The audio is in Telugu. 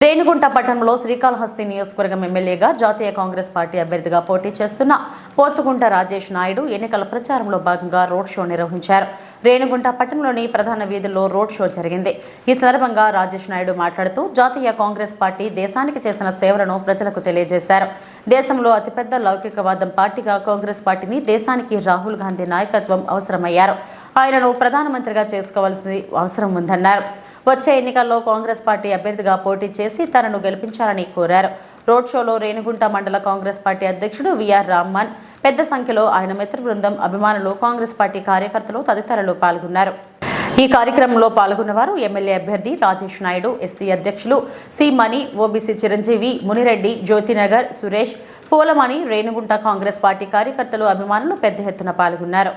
రేణిగుంట పట్టణంలో శ్రీకాళహస్తి నియోజకవర్గం ఎమ్మెల్యేగా జాతీయ కాంగ్రెస్ పార్టీ అభ్యర్థిగా పోటీ చేస్తున్న పోతుగుంట రాజేష్ నాయుడు ఎన్నికల ప్రచారంలో భాగంగా రోడ్ షో నిర్వహించారు. రేణిగుంట పట్టణంలోని ప్రధాన వీధుల్లో రోడ్ షో జరిగింది. ఈ సందర్భంగా రాజేష్ నాయుడు మాట్లాడుతూ జాతీయ కాంగ్రెస్ పార్టీ దేశానికి చేసిన సేవలను ప్రజలకు తెలియజేశారు. దేశంలో అతిపెద్ద లౌకికవాదం పార్టీగా కాంగ్రెస్ పార్టీని దేశానికి రాహుల్ గాంధీ నాయకత్వం అవసరమయ్యారు. ఆయనను ప్రధానమంత్రిగా చేసుకోవాల్సిన అవసరం ఉందన్నారు. వచ్చే ఎన్నికల్లో కాంగ్రెస్ పార్టీ అభ్యర్థిగా పోటీ చేసి తనను గెలిపించాలని కోరారు. రోడ్ షోలో రేణిగుంట మండల కాంగ్రెస్ పార్టీ అధ్యక్షుడు విఆర్ రామ్మన్, పెద్ద సంఖ్యలో ఆయన మిత్ర బృందం, అభిమానులు, కాంగ్రెస్ పార్టీ కార్యకర్తలు తదితరులు పాల్గొన్నారు. ఈ కార్యక్రమంలో పాల్గొన్నవారు ఎమ్మెల్యే అభ్యర్థి రాజేష్ నాయుడు, ఎస్సీ అధ్యక్షులు సి మణి, ఓబీసీ చిరంజీవి, మునిరెడ్డి, జ్యోతినగర్ సురేష్, పూలమణి, రేణిగుంట కాంగ్రెస్ పార్టీ కార్యకర్తలు, అభిమానులు పెద్ద ఎత్తున పాల్గొన్నారు.